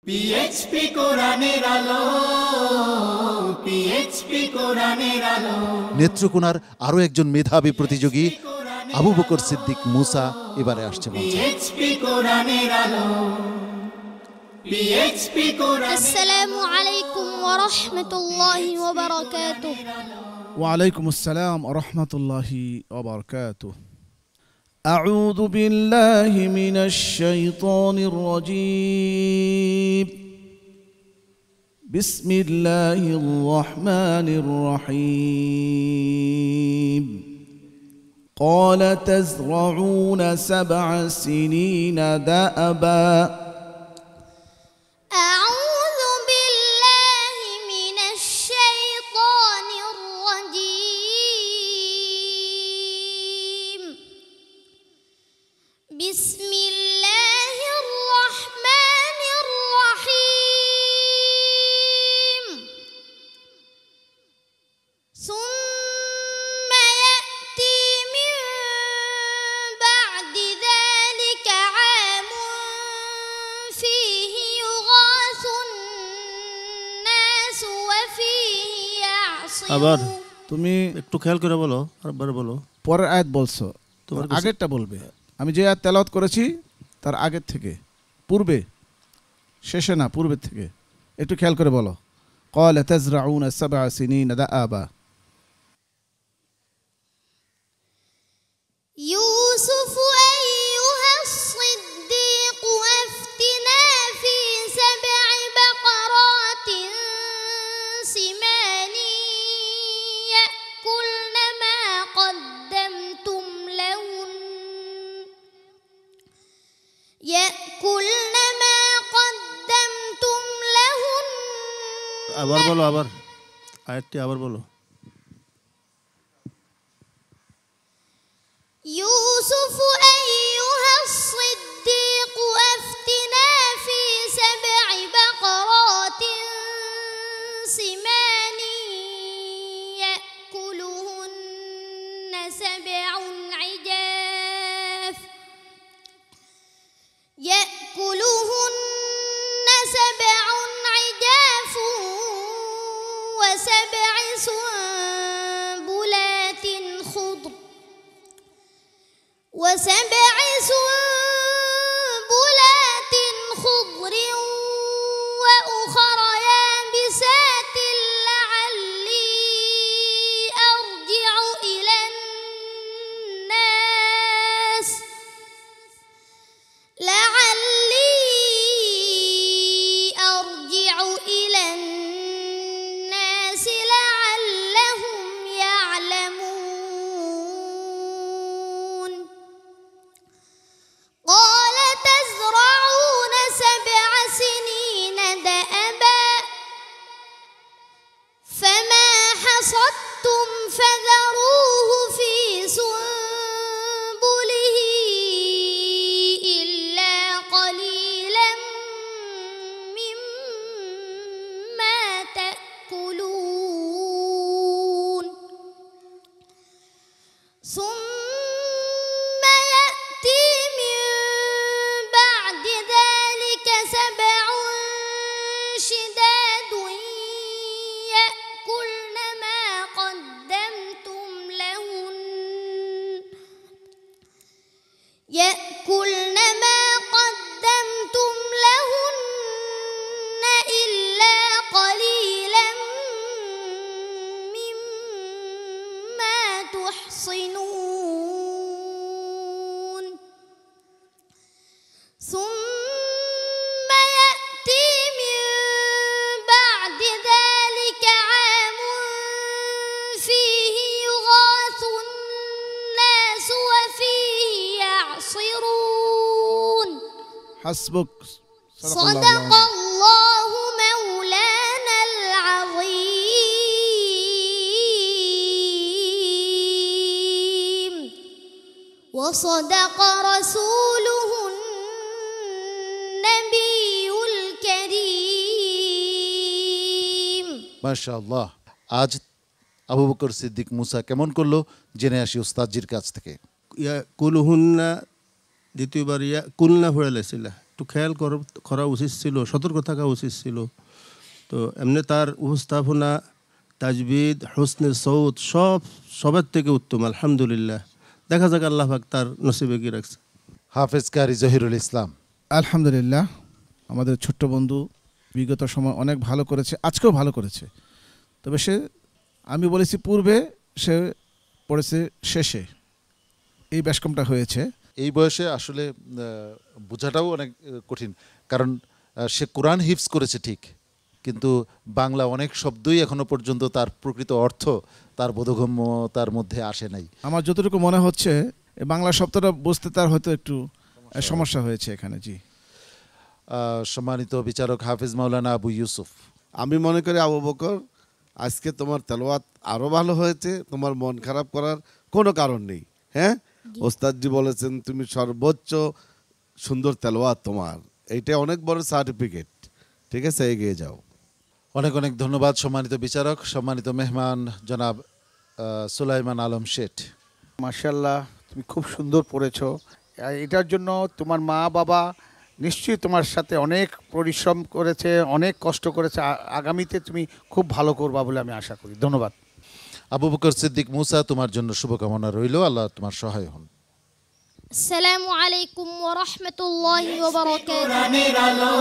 পিএইচপি কোরআনের আলো, পিএইচপি কোরআনের আলো। নেত্রকোনার আরো একজন মেধাবী প্রতিযোগী আবু বকর সিদ্দিক মুসা এবারে আসছে মঞ্চে। পিএইচপি কোরআনের আলো, পিএইচপি কোরআন। আসসালামু আলাইকুম ওয়া রাহমাতুল্লাহি ওয়া বারাকাতুহু। ওয়া আলাইকুম আসসালাম ওয়া রাহমাতুল্লাহি ওয়া বারাকাতুহু। أعوذ بالله من الشيطان الرجيم. بسم الله الرحمن الرحيم. قال تزرعون 7 سنين دأبا. أعوذ بالله من الشيطان الرجيم. بسم الله الرحمن الرحيم. ثم يأتي من بعد ذلك عام فيه يغاث الناس وفيه আবার يعصرون. তুমি একটু খেয়াল করে বলো, আরেকবার বলো। পরের আয়াত বলছো, তোমার তোমার আগেরটা বলবে। আমি যে আয়াত তেলাওয়াত করেছি তার আগের থেকে, পূর্বে, শেষে না, পূর্বের থেকে একটু খেয়াল করে বলো। قال تزرعون 7 سنين دأبا. يوسف أيها الصديق أفتنا في 7 بقرات سمان يأكلن ما قدمتم لهن আবার বলো, আবার আয়াতটি আবার বলো। يوسف أيها الصديق أفتنا في 7 بقرات سمان يأكلهن 7 عجاف و7 سنبلات خضر وأخر يابسات لعلي أرجع إلى الناس لعلهم يعلمون. قال تزرعون 7 سنين دأبا فما حصدتم فذروه في سنبله إلا قليلا مما تأكلون. ثم يأتي من بعد ذلك 7 شداد يأكلن ما قدمتم لهن إلا قليلا مما تحصنون. ثم يأتي من بعد ذلك عام فيه يغاث الناس وفيه يعصرون. حسبك. صدق الله مولانا العظيم وصدق رسوله النبي الكريم. মাশাআল্লাহ। আজ আবু বকর সিদ্দিক মুসা কেমন করলো জেনে আসি উস্তাদজির কাছ থেকে। ইয়াকুলুহুন্না দ্বিতীয়বার কুলনা ফুড়ে লেছিলা, একটু খেয়াল করা উচিত ছিল, সতর্ক থাকা উচিত ছিল। তো এমনি তার উপস্থাপনা, তাজবিদ, হোসনে সৌদ সবার থেকে উত্তম, আলহামদুলিল্লাহ। দেখা যাক আল্লাহ পাক তার নসিবে কি রাখছে। হাফেজ কারি জহিরুল ইসলাম। আলহামদুলিল্লাহ, আমাদের ছোট্ট বন্ধু বিগত সময় অনেক ভালো করেছে, আজকেও ভালো করেছে। তবে আমি বলেছি পূর্বে, সে পড়েছে শেষে, এই ব্যাসকমটা হয়েছে। এই বয়সে আসলে বোঝাটাও অনেক কঠিন, কারণ সে কোরআন হিফজ করেছে ঠিক, কিন্তু বাংলা অনেক শব্দই এখনো পর্যন্ত তার প্রকৃত অর্থ তার বোধগম্যতার মধ্যে আসে নাই। আমার যতটুকু মনে হচ্ছে এই বাংলা শব্দটা বুঝতে তার হয়তো একটু সমস্যা হয়েছে এখানে। জি, সম্মানিত বিচারক হাফিজ মাওলানা আবু ইউসুফ। আমি মনে করি আবু বকর, আজকে তোমার তেলাওয়াত আরো ভালো হয়েছে, তোমার মন খারাপ করার কোনো কারণ নেই। হ্যাঁ, ওস্তাদজি বলেছেন তুমি সর্বোচ্চ সুন্দর তেলাওয়াত তোমার, এইটা অনেক বড় সার্টিফিকেট। ঠিক আছে, এগিয়ে যাও। অনেক অনেক ধন্যবাদ সম্মানিত বিচারক। সম্মানিত মেহমান জনাব সুলাইমান আলম শেঠ। মাশাআল্লাহ, তুমি খুব সুন্দর পড়েছো। এটার জন্য তোমার মা বাবা নিশ্চয়ই তোমার সাথে অনেক পরিশ্রম করেছে, অনেক কষ্ট করেছে। আগামীতে তুমি খুব ভালো করবা বলে আমি আশা করি। ধন্যবাদ। আবু বকর সিদ্দিক মুসা, তোমার জন্য শুভকামনা রইল, আল্লাহ তোমার সহায় হন। আসসালামু আলাইকুম ওয়া রাহমাতুল্লাহি ওয়া বারাকাতুহু। কোরআনের আলো